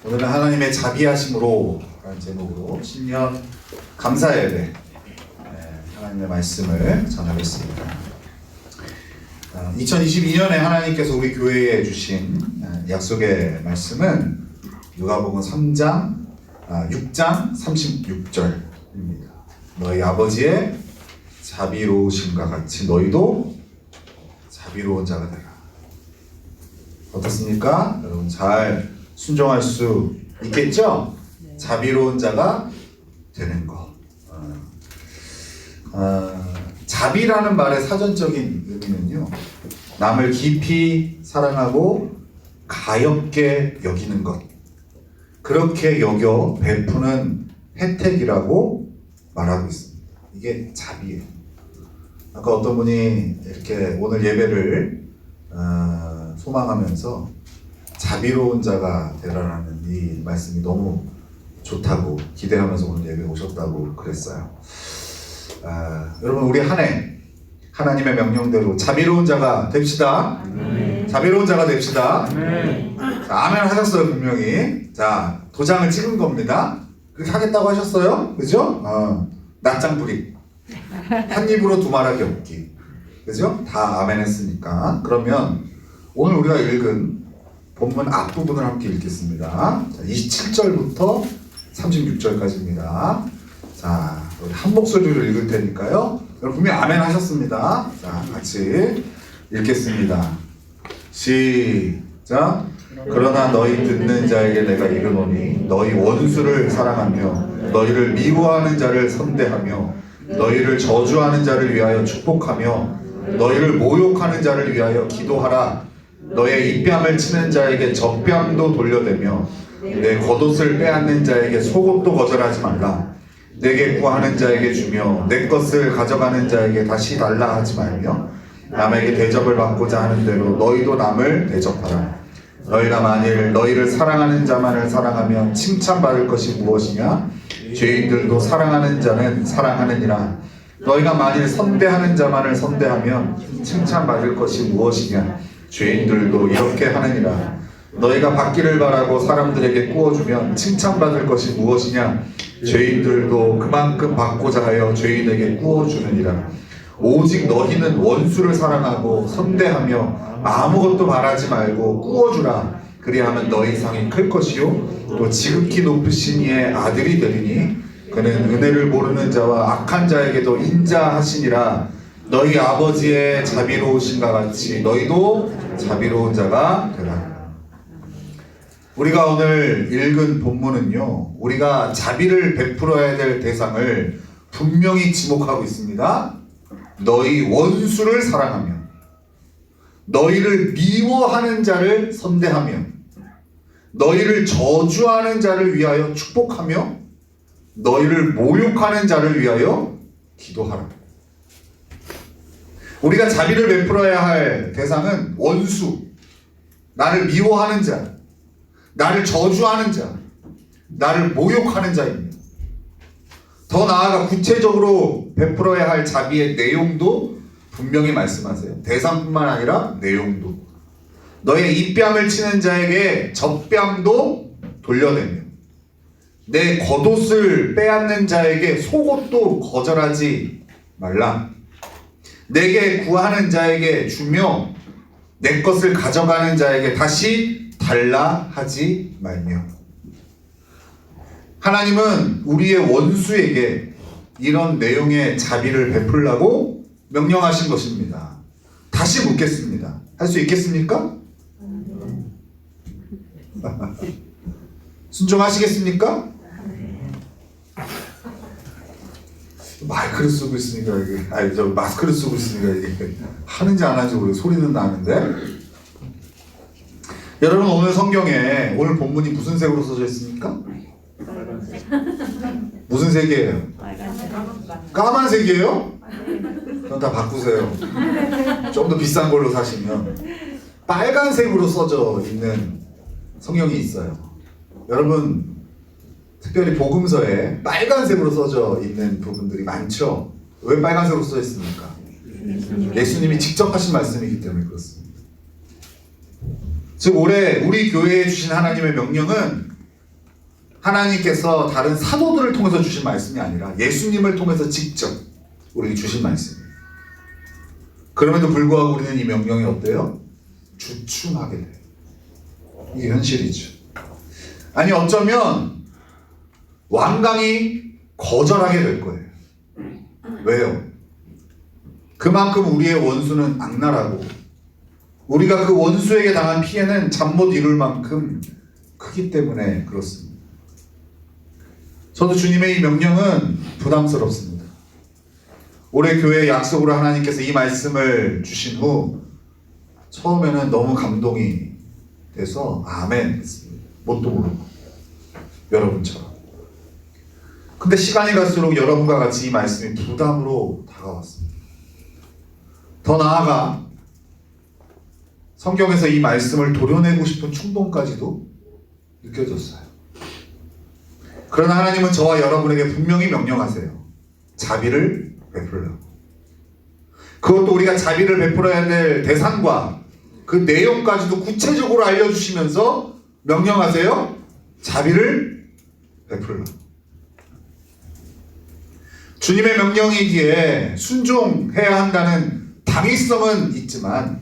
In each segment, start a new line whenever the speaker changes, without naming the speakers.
오늘은 하나님의 자비하심으로 라는 제목으로 신년 감사 예배 하나님의 말씀을 전하겠습니다. 2022년에 하나님께서 우리 교회에 주신 약속의 말씀은 누가복음 3장 6장 36절입니다. 너희 아버지의 자비로우심과 같이 너희도 자비로운 자가 되라. 어떻습니까? 여러분 잘 순종할 수 있겠죠? 네. 자비로운 자가 되는 것. 자비라는 말의 사전적인 의미는요, 남을 깊이 사랑하고 가엽게 여기는 것, 그렇게 여겨 베푸는 혜택이라고 말하고 있습니다. 이게 자비예요. 아까 어떤 분이 이렇게 오늘 예배를 소망하면서 자비로운 자가 되라라는 이 말씀이 너무 좋다고 기대하면서 오늘 예배 오셨다고 그랬어요. 여러분 우리 한 해 하나님의 명령대로 자비로운 자가 됩시다. 자비로운 자가 됩시다. 자, 아멘 하셨어요 분명히. 자, 도장을 찍은 겁니다. 그렇게 하겠다고 하셨어요, 그죠? 낱장 부리, 한 입으로 두말하기 없기, 그죠? 다 아멘 했으니까. 그러면 오늘 우리가 읽은 본문 앞부분을 함께 읽겠습니다. 27절부터 36절까지입니다. 자, 한 목소리로 읽을 테니까요. 여러분 분명히 아멘 하셨습니다. 자, 같이 읽겠습니다. 시작. 그러나 너희 듣는 자에게 내가 이르노니 너희 원수를 사랑하며 너희를 미워하는 자를 선대하며 너희를 저주하는 자를 위하여 축복하며 너희를 모욕하는 자를 위하여 기도하라. 너의 입뺨을 치는 자에게 젖뺨도 돌려대며 내 겉옷을 빼앗는 자에게 속옷도 거절하지 말라. 내게 구하는 자에게 주며 내 것을 가져가는 자에게 다시 달라 하지 말며 남에게 대접을 받고자 하는 대로 너희도 남을 대접하라. 너희가 만일 너희를 사랑하는 자만을 사랑하면 칭찬받을 것이 무엇이냐? 죄인들도 사랑하는 자는 사랑하느니라. 너희가 만일 선대하는 자만을 선대하면 칭찬받을 것이 무엇이냐? 죄인들도 이렇게 하느니라. 너희가 받기를 바라고 사람들에게 구워주면 칭찬받을 것이 무엇이냐? 죄인들도 그만큼 받고자 하여 죄인에게 구워주느니라. 오직 너희는 원수를 사랑하고 선대하며 아무것도 바라지 말고 구워주라. 그리하면 너희 상이 클 것이요 또 지극히 높으신 이의 아들이 되리니 그는 은혜를 모르는 자와 악한 자에게도 인자하시니라. 너희 아버지의 자비로우심과 같이 너희도 자비로운 자가 되라. 우리가 오늘 읽은 본문은요, 우리가 자비를 베풀어야 될 대상을 분명히 지목하고 있습니다. 너희 원수를 사랑하며 너희를 미워하는 자를 선대하며 너희를 저주하는 자를 위하여 축복하며 너희를 모욕하는 자를 위하여 기도하라. 우리가 자비를 베풀어야 할 대상은 원수, 나를 미워하는 자, 나를 저주하는 자, 나를 모욕하는 자입니다. 더 나아가 구체적으로 베풀어야 할 자비의 내용도 분명히 말씀하세요. 대상뿐만 아니라 내용도. 너의 입뺨을 치는 자에게 젖뺨도 돌려내며 내 겉옷을 빼앗는 자에게 속옷도 거절하지 말라. 내게 구하는 자에게 주며 내 것을 가져가는 자에게 다시 달라 하지 말며. 하나님은 우리의 원수에게 이런 내용의 자비를 베풀라고 명령하신 것입니다. 다시 묻겠습니다. 할 수 있겠습니까? 순종하시겠습니까? 마이크를 쓰고 있으니까 이게, 저 마스크를 쓰고 있으니까 이게 하는지 안 하는지 모르겠어요. 소리는 나는데. 여러분 오늘 성경에 오늘 본문이 무슨 색으로 써져 있습니까? 무슨 색이에요? 까만색이에요? 그럼 다 바꾸세요. 좀 더 비싼 걸로 사시면 빨간색으로 써져 있는 성경이 있어요. 여러분 특별히 복음서에 빨간색으로 써져 있는 부분들이 많죠. 왜 빨간색으로 써져 있습니까? 예수님이 직접 하신 말씀이기 때문에 그렇습니다. 즉 올해 우리 교회에 주신 하나님의 명령은 하나님께서 다른 사도들을 통해서 주신 말씀이 아니라 예수님을 통해서 직접 우리에게 주신 말씀이에요. 그럼에도 불구하고 우리는 이 명령이 어때요? 주춤하게 돼요. 이게 현실이죠. 아니 어쩌면 완강히 거절하게 될 거예요. 왜요? 그만큼 우리의 원수는 악랄하고 우리가 그 원수에게 당한 피해는 잠 못 이룰 만큼 크기 때문에 그렇습니다. 저도 주님의 이 명령은 부담스럽습니다. 올해 교회 약속으로 하나님께서 이 말씀을 주신 후 처음에는 너무 감동이 돼서 아멘 했습니다. 뭣도 모르고 여러분처럼. 근데 시간이 갈수록 여러분과 같이 이 말씀이 부담으로 다가왔습니다. 더 나아가 성경에서 이 말씀을 도려내고 싶은 충동까지도 느껴졌어요. 그러나 하나님은 저와 여러분에게 분명히 명령하세요. 자비를 베풀라고. 그것도 우리가 자비를 베풀어야 될 대상과 그 내용까지도 구체적으로 알려주시면서 명령하세요. 자비를 베풀라고. 주님의 명령이기에 순종해야 한다는 당위성은 있지만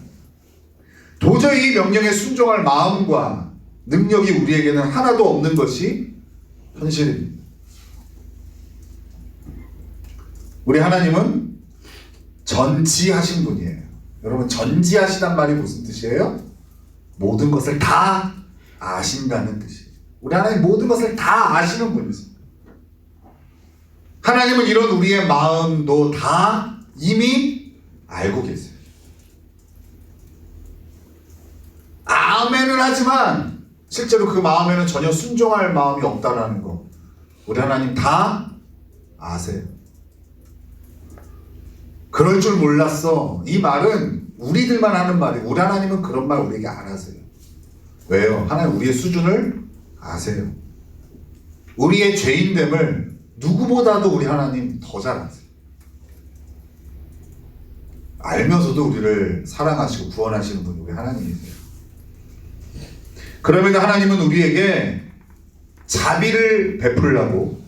도저히 이 명령에 순종할 마음과 능력이 우리에게는 하나도 없는 것이 현실입니다. 우리 하나님은 전지하신 분이에요. 여러분, 전지하시단 말이 무슨 뜻이에요? 모든 것을 다 아신다는 뜻이에요. 우리 하나님 모든 것을 다 아시는 분이세요. 하나님은 이런 우리의 마음도 다 이미 알고 계세요. 아멘은 하지만 실제로 그 마음에는 전혀 순종할 마음이 없다라는 거 우리 하나님 다 아세요. 그럴 줄 몰랐어. 이 말은 우리들만 하는 말이에요. 우리 하나님은 그런 말 우리에게 안 하세요. 왜요? 하나님 우리의 수준을 아세요. 우리의 죄인됨을 누구보다도 우리 하나님 더 잘 아세요. 알면서도 우리를 사랑하시고 구원하시는 분이 우리 하나님이세요. 그러면 하나님은 우리에게 자비를 베풀라고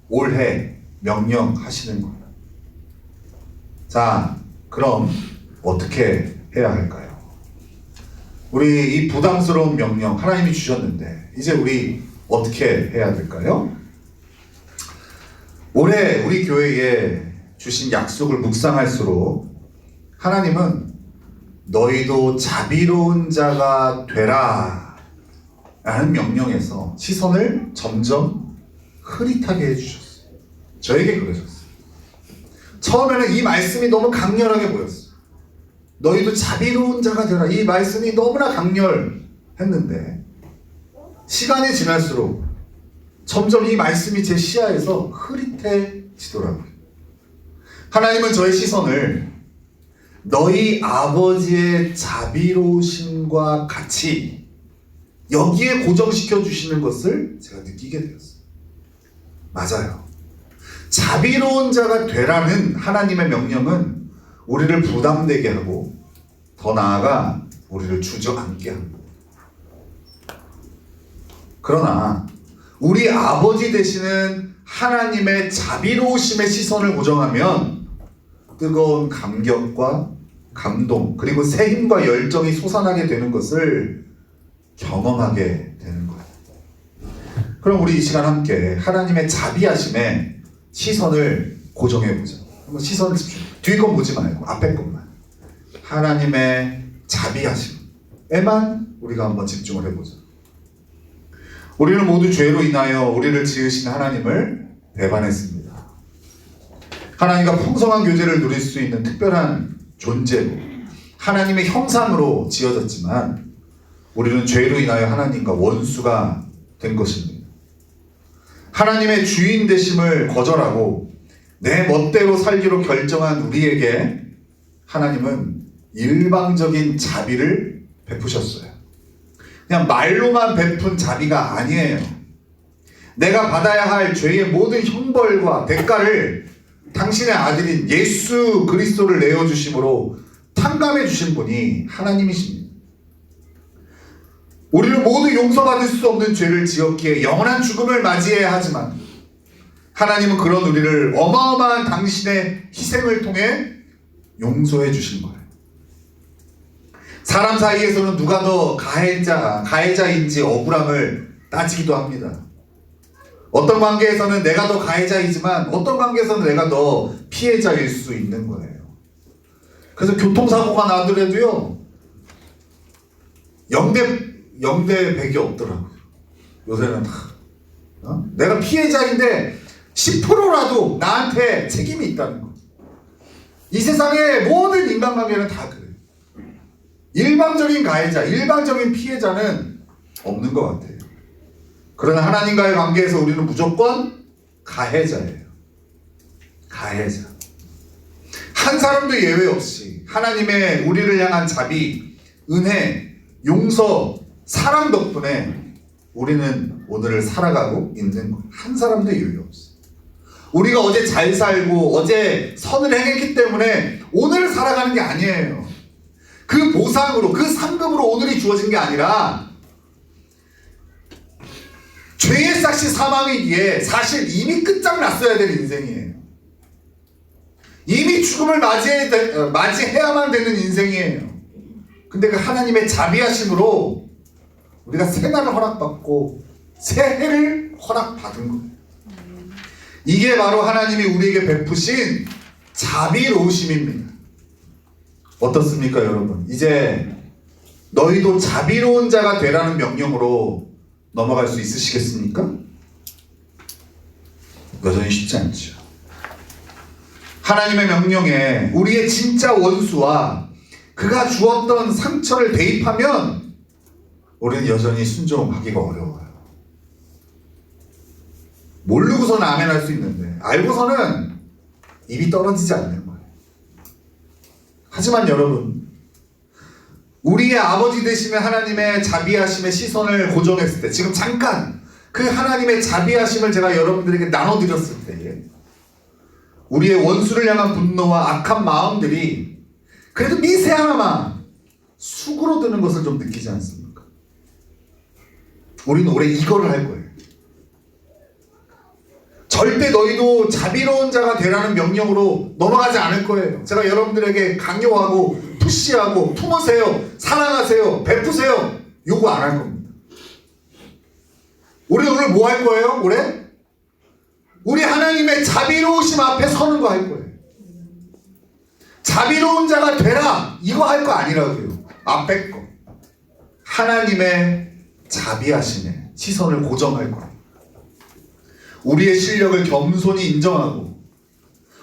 올해 명령하시는 거예요. 자, 그럼 어떻게 해야 할까요? 우리 이 부담스러운 명령 하나님이 주셨는데 이제 우리 어떻게 해야 될까요? 올해 우리 교회에 주신 약속을 묵상할수록 하나님은 너희도 자비로운 자가 되라 라는 명령에서 시선을 점점 흐릿하게 해주셨어요. 저에게 그러셨어요. 처음에는 이 말씀이 너무 강렬하게 보였어요. 너희도 자비로운 자가 되라. 이 말씀이 너무나 강렬했는데 시간이 지날수록 점점 이 말씀이 제 시야에서 흐릿해지더라고요. 하나님은 저의 시선을 너희 아버지의 자비로우심과 같이 여기에 고정시켜 주시는 것을 제가 느끼게 되었어요. 맞아요. 자비로운 자가 되라는 하나님의 명령은 우리를 부담되게 하고 더 나아가 우리를 주저앉게 합니다. 그러나 우리 아버지 되시는 하나님의 자비로우심의 시선을 고정하면 뜨거운 감격과 감동 그리고 새 힘과 열정이 솟아나게 되는 것을 경험하게 되는 거예요. 그럼 우리 이 시간 함께 하나님의 자비하심에 시선을 고정해보자. 한번 시선을 집중. 뒤 건 보지 말고 앞에 것만. 하나님의 자비하심에만 우리가 한번 집중을 해보자. 우리는 모두 죄로 인하여 우리를 지으신 하나님을 배반했습니다. 하나님과 풍성한 교제를 누릴 수 있는 특별한 존재로 하나님의 형상으로 지어졌지만 우리는 죄로 인하여 하나님과 원수가 된 것입니다. 하나님의 주인 되심을 거절하고 내 멋대로 살기로 결정한 우리에게 하나님은 일방적인 자비를 베푸셨어요. 그냥 말로만 베푼 자비가 아니에요. 내가 받아야 할 죄의 모든 형벌과 대가를 당신의 아들인 예수 그리스도를 내어주심으로 탕감해 주신 분이 하나님이십니다. 우리는 모두 용서받을 수 없는 죄를 지었기에 영원한 죽음을 맞이해야 하지만 하나님은 그런 우리를 어마어마한 당신의 희생을 통해 용서해 주신 거예요. 사람 사이에서는 누가 더 가해자인지 억울함을 따지기도 합니다. 어떤 관계에서는 내가 더 가해자이지만 어떤 관계에서는 내가 더 피해자일 수 있는 거예요. 그래서 교통사고가 나더라도요 0대 100이 없더라고요. 요새는 내가 피해자인데 10%라도 나한테 책임이 있다는 거. 이 세상의 모든 인간관계는 다 그래요. 일방적인 가해자, 일방적인 피해자는 없는 것 같아요. 그러나 하나님과의 관계에서 우리는 무조건 가해자예요. 가해자. 한 사람도 예외 없이 하나님의 우리를 향한 자비, 은혜, 용서, 사랑 덕분에 우리는 오늘을 살아가고 있는 거예요. 한 사람도 예외 없어요. 우리가 어제 잘 살고 어제 선을 행했기 때문에 오늘을 살아가는 게 아니에요. 그 보상으로, 그 상급으로 오늘이 주어진 게 아니라 죄의 삭시 사망이기에 사실 이미 끝장났어야 될 인생이에요. 이미 죽음을 맞이해야만 되는 인생이에요. 근데 그 하나님의 자비하심으로 우리가 새날을 허락받고 새해를 허락받은 거예요. 이게 바로 하나님이 우리에게 베푸신 자비로우심입니다. 어떻습니까, 여러분? 이제 너희도 자비로운 자가 되라는 명령으로 넘어갈 수 있으시겠습니까? 여전히 쉽지 않죠. 하나님의 명령에 우리의 진짜 원수와 그가 주었던 상처를 대입하면 우리는 여전히 순종하기가 어려워요. 모르고서는 아멘 할 수 있는데 알고서는 입이 떨어지지 않는 거예요. 하지만 여러분, 우리의 아버지 되시는 하나님의 자비하심의 시선을 고정했을 때, 지금 잠깐 그 하나님의 자비하심을 제가 여러분들에게 나눠드렸을 때에 우리의 원수를 향한 분노와 악한 마음들이 그래도 미세하나마 수그러드는 것을 좀 느끼지 않습니까? 우리는 올해 이거를 할 거예요. 절대 너희도 자비로운 자가 되라는 명령으로 넘어가지 않을 거예요. 제가 여러분들에게 강요하고 푸시하고 품으세요, 사랑하세요, 베푸세요 요구 안 할 겁니다. 우리 오늘 뭐 할 거예요? 올해? 우리 하나님의 자비로우심 앞에 서는 거 할 거예요. 자비로운 자가 되라 이거 할 거 아니라고요. 앞에 거. 하나님의 자비하심에 시선을 고정할 거예요. 우리의 실력을 겸손히 인정하고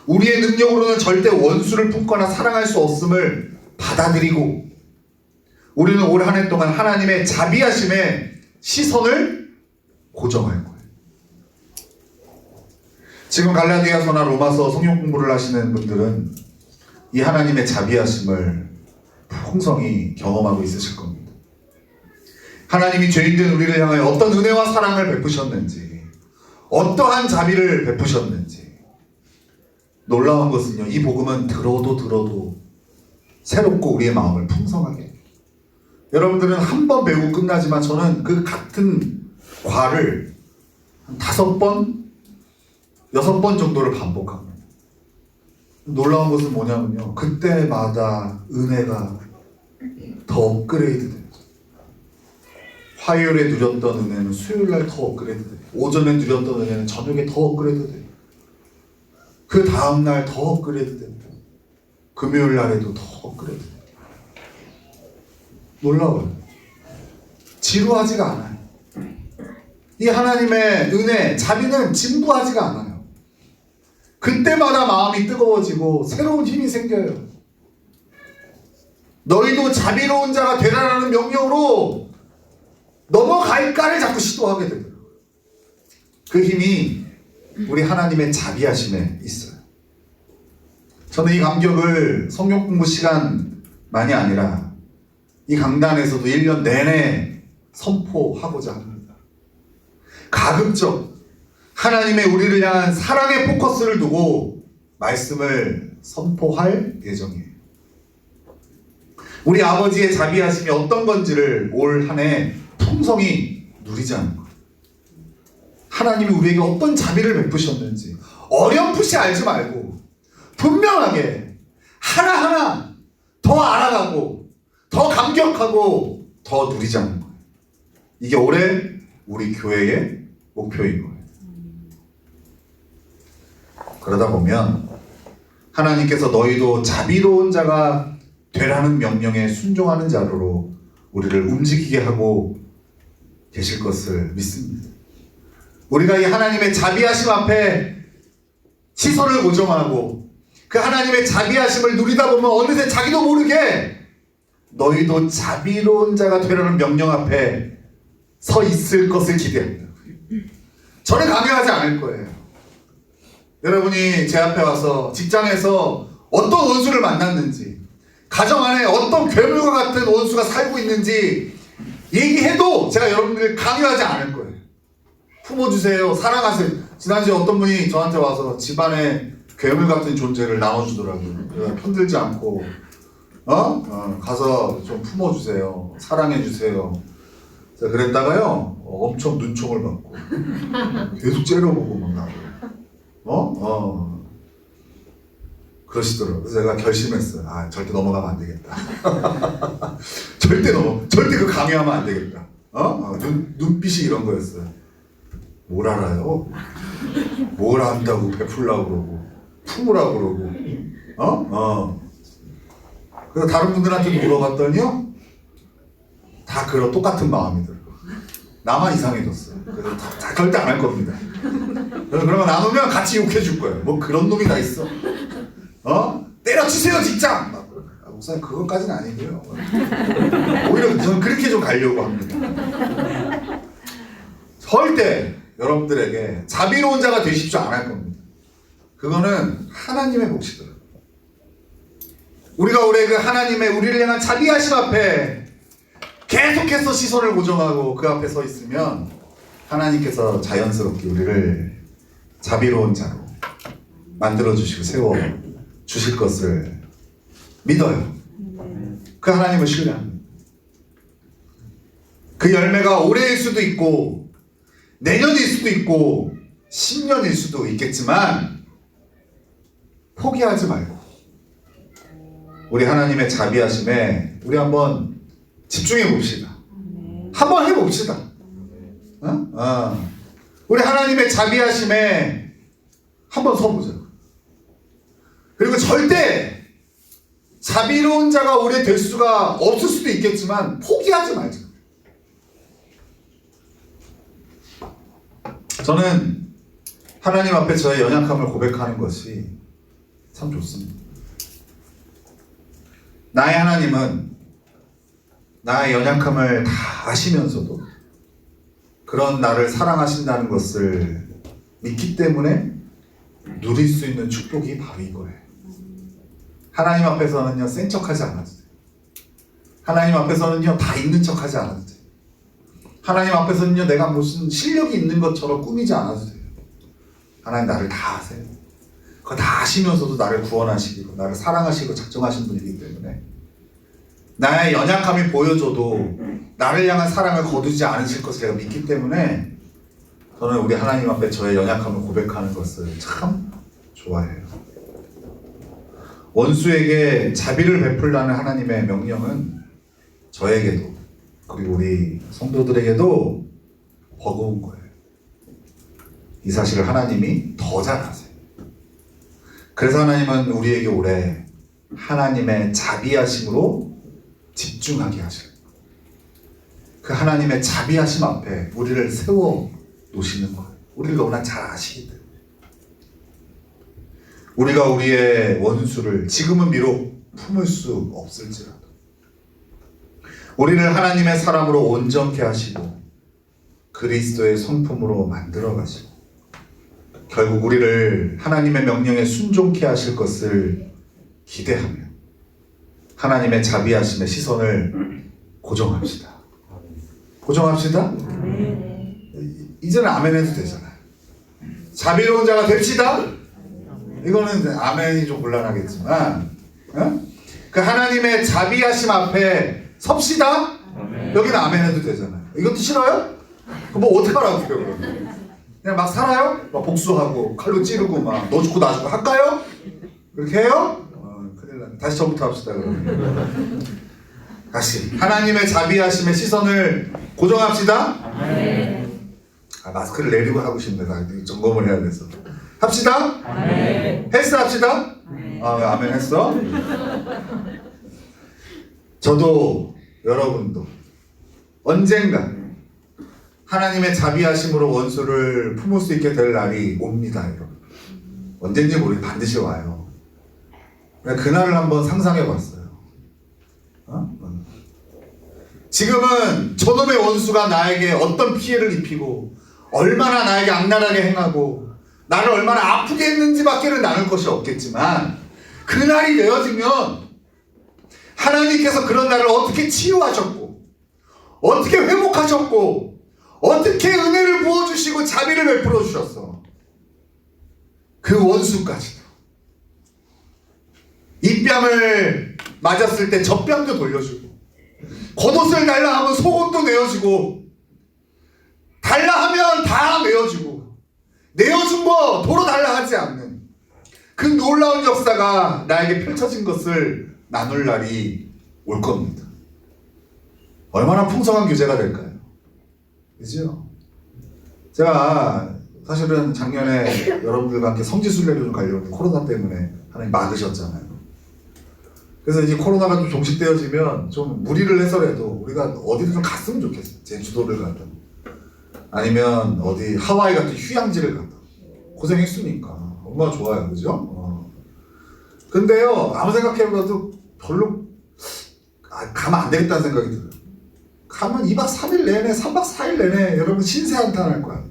우리의 능력으로는 절대 원수를 품거나 사랑할 수 없음을 받아들이고 우리는 올 한 해 동안 하나님의 자비하심에 시선을 고정할 거예요. 지금 갈라디아서나 로마서 성경 공부를 하시는 분들은 이 하나님의 자비하심을 풍성히 경험하고 있으실 겁니다. 하나님이 죄인된 우리를 향하여 어떤 은혜와 사랑을 베푸셨는지, 어떠한 자비를 베푸셨는지. 놀라운 것은요, 이 복음은 들어도 새롭고 우리의 마음을 풍성하게 해요. 여러분들은 한 번 배우고 끝나지만 저는 그 같은 과를 한 5번, 6번 정도를 반복합니다. 놀라운 것은 뭐냐면요, 그때마다 은혜가 더 업그레이드 돼요. 화요일에 누렸던 은혜는 수요일날 더 업그레이드 돼요. 오전에 누렸던 은혜는 저녁에 더 업그레이드 돼요. 그 다음날 더 업그레이드 됩니다. 금요일날에도 더 업그레이드 돼요. 놀라워요. 지루하지가 않아요. 이 하나님의 은혜, 자비는 진부하지가 않아요. 그때마다 마음이 뜨거워지고 새로운 힘이 생겨요. 너희도 자비로운 자가 되라라는 명령으로 넘어갈까를 자꾸 시도하게 되더라고요. 그 힘이 우리 하나님의 자비하심에 있어요. 저는 이 감격을 성경 공부 시간만이 아니라 이 강단에서도 1년 내내 선포하고자 합니다. 가급적 하나님의 우리를 향한 사랑의 포커스를 두고 말씀을 선포할 예정이에요. 우리 아버지의 자비하심이 어떤 건지를 올 한 해 통성이 누리자는 거예요. 하나님이 우리에게 어떤 자비를 베푸셨는지 어렴풋이 알지 말고 분명하게 하나하나 더 알아가고 더 감격하고 더 누리자는 거예요. 이게 올해 우리 교회의 목표인 거예요. 그러다 보면 하나님께서 너희도 자비로운 자가 되라는 명령에 순종하는 자로 우리를 움직이게 하고 계실 것을 믿습니다. 우리가 이 하나님의 자비하심 앞에 시선을 고정하고 그 하나님의 자비하심을 누리다 보면 어느새 자기도 모르게 너희도 자비로운 자가 되라는 명령 앞에 서 있을 것을 기대합니다. 저는 강요하지 않을 거예요. 여러분이 제 앞에 와서 직장에서 어떤 원수를 만났는지, 가정 안에 어떤 괴물과 같은 원수가 살고 있는지 얘기해도 제가 여러분들 강요하지 않을 거예요. 품어주세요, 사랑하세요. 지난주에 어떤 분이 저한테 와서 집안에 괴물 같은 존재를 나눠주더라고요. 편들지 않고 가서 좀 품어주세요, 사랑해주세요. 제가 그랬다가요 엄청 눈총을 받고 계속 째려보고 막 나고 그러시더라고요. 그래서 제가 결심했어요. 절대 넘어가면 안 되겠다. 절대 그 강요하면 안 되겠다. 눈빛이 이런 거였어요. 뭘 알아요? 뭘 안다고 베풀라고 그러고 품으라고 그러고 그래서 다른 분들한테 물어봤더니요 다 그런 똑같은 마음이더라고요. 나만 이상해졌어요. 그래서 다 절대 안 할 겁니다. 그러면 나누면 같이 욕해 줄 거예요. 뭐 그런 놈이 다 있어. 때려치세요 직장. 목사님 그것까지는 아니고요. 오히려 저는 그렇게 좀 가려고 합니다. 절대 여러분들에게 자비로운 자가 되십시오 안 할 겁니다. 그거는 하나님의 몫이더라고요. 우리가 올해 그 하나님의 우리를 향한 자비하심 앞에 계속해서 시선을 고정하고 그 앞에 서 있으면 하나님께서 자연스럽게 우리를 자비로운 자로 만들어주시고 세워주실 것을 믿어요. 그 하나님을 신뢰합니다. 그 열매가 올해일 수도 있고 내년일 수도 있고 10년일 수도 있겠지만 포기하지 말고 우리 하나님의 자비하심에 우리 한번 집중해 봅시다. 한번 해봅시다. 우리 하나님의 자비하심에 한번 서보자. 그리고 절대 자비로운 자가 올해 될 수가 없을 수도 있겠지만 포기하지 말자. 저는 하나님 앞에 저의 연약함을 고백하는 것이 참 좋습니다. 나의 하나님은 나의 연약함을 다 아시면서도 그런 나를 사랑하신다는 것을 믿기 때문에 누릴 수 있는 축복이 바로 이거예요. 하나님 앞에서는요 센 척하지 않아도 돼요. 하나님 앞에서는요 다 있는 척하지 않아도 돼요. 하나님 앞에서는요 내가 무슨 실력이 있는 것처럼 꾸미지 않아도 돼요. 하나님 나를 다 아세요. 그거 다 아시면서도 나를 구원하시고 나를 사랑하시고 작정하신 분이기 때문에 나의 연약함이 보여줘도 나를 향한 사랑을 거두지 않으실 것을 제가 믿기 때문에 저는 우리 하나님 앞에 저의 연약함을 고백하는 것을 참 좋아해요. 원수에게 자비를 베풀라는 하나님의 명령은 저에게도 그리고 우리 성도들에게도 버거운 거예요. 이 사실을 하나님이 더 잘 아세요. 그래서 하나님은 우리에게 올해 하나님의 자비하심으로 집중하게 하셔요. 그 하나님의 자비하심 앞에 우리를 세워 놓으시는 거예요. 우리를 너무나 잘 아시기 때문에. 우리가 우리의 원수를 지금은 비록 품을 수 없을지라도 우리를 하나님의 사람으로 온전케 하시고 그리스도의 성품으로 만들어 가시고 결국 우리를 하나님의 명령에 순종케 하실 것을 기대하며 하나님의 자비하심의 시선을 고정합시다. 고정합시다. 이제는 아멘 해도 되잖아요. 자비로운 자가 됩시다. 이거는 아멘이 좀 곤란하겠지만 그 하나님의 자비하심 앞에 섭시다. 여기는 아멘 해도 되잖아요. 이것도 싫어요? 그럼 뭐 어떡하라고요? 그냥 막 살아요? 막 복수하고 칼로 찌르고 막 너 죽고 나 죽고 할까요? 그렇게 해요? 큰일 났네. 다시 저부터 합시다 그러면. 다시 하나님의 자비하심의 시선을 고정합시다. 마스크를 내리고 하고 싶네요. 점검을 해야 돼서. 합시다. 했어 합시다. 아멘 했어. 저도 여러분도 언젠가 하나님의 자비하심으로 원수를 품을 수 있게 될 날이 옵니다. 여러분. 언젠지 모르겠는데 반드시 와요. 그날을 한번 상상해 봤어요. 지금은 저놈의 원수가 나에게 어떤 피해를 입히고 얼마나 나에게 악랄하게 행하고 나를 얼마나 아프게 했는지밖에는 나눌 것이 없겠지만 그날이 되어지면 하나님께서 그런 나를 어떻게 치유하셨고 어떻게 회복하셨고 어떻게 은혜를 부어주시고 자비를 베풀어 주셨어. 그 원수까지도 입뺨을 맞았을 때 젖뺨도 돌려주고 겉옷을 달라 하면 속옷도 내어주고 달라 하면 다 내어주고 내어준 거 도로 달라 하지 않는 그 놀라운 역사가 나에게 펼쳐진 것을 나눌 날이 올 겁니다. 얼마나 풍성한 교제가 될까요? 그죠? 제가 사실은 작년에 여러분들과 함께 성지순례를 좀 가려고 했는데 코로나 때문에 하나님 막으셨잖아요. 그래서 이제 코로나가 좀 종식되어지면 좀 무리를 해서라도 우리가 어디를 좀 갔으면 좋겠어요. 제주도를 가든 아니면 어디 하와이 같은 휴양지를 가든 고생했으니까 얼마나 좋아요. 그죠? 근데요 아무 생각해봐도 별로 가면 안 되겠다는 생각이 들어요. 가면 2박 3일 내내 3박 4일 내내 여러분 신세한탄할 거야.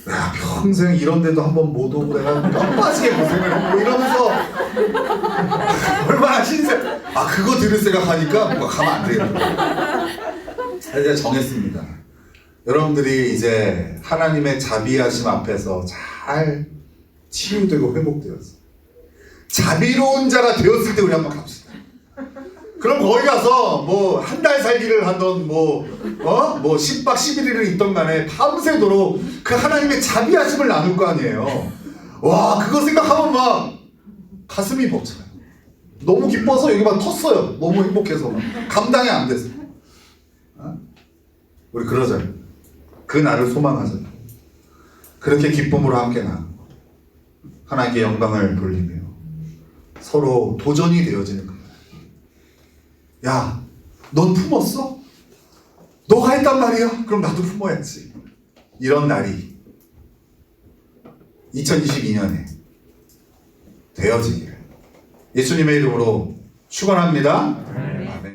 야 평생 이런 데도 한번 못 오고 내가 뼈빠지게 고생을 하고 이러면서 얼마나 신세. 그거 들을 생각하니까 뭔가 가면 안 되겠다. 제가 정했습니다. 여러분들이 이제 하나님의 자비하심 앞에서 잘 치유되고 회복되었어. 자비로운 자가 되었을 때 우리 한번 갑시다. 그럼 거기 가서 뭐 한 달 살기를 하던 뭐 10박 11일을 있던 간에 밤새도록 그 하나님의 자비하심을 나눌 거 아니에요. 와 그거 생각하면 막 가슴이 벅차요. 너무 기뻐서 여기 막 텄어요. 너무 행복해서 막 감당이 안 됐어요. 우리 그러자요. 그 날을 소망하자요. 그렇게 기쁨으로 함께 나누고 하나님께 영광을 돌리며 서로 도전이 되어지는 거예요. 야, 넌 품었어? 너가 했단 말이야? 그럼 나도 품어야지. 이런 날이 2022년에 되어지기를 예수님의 이름으로 축원합니다.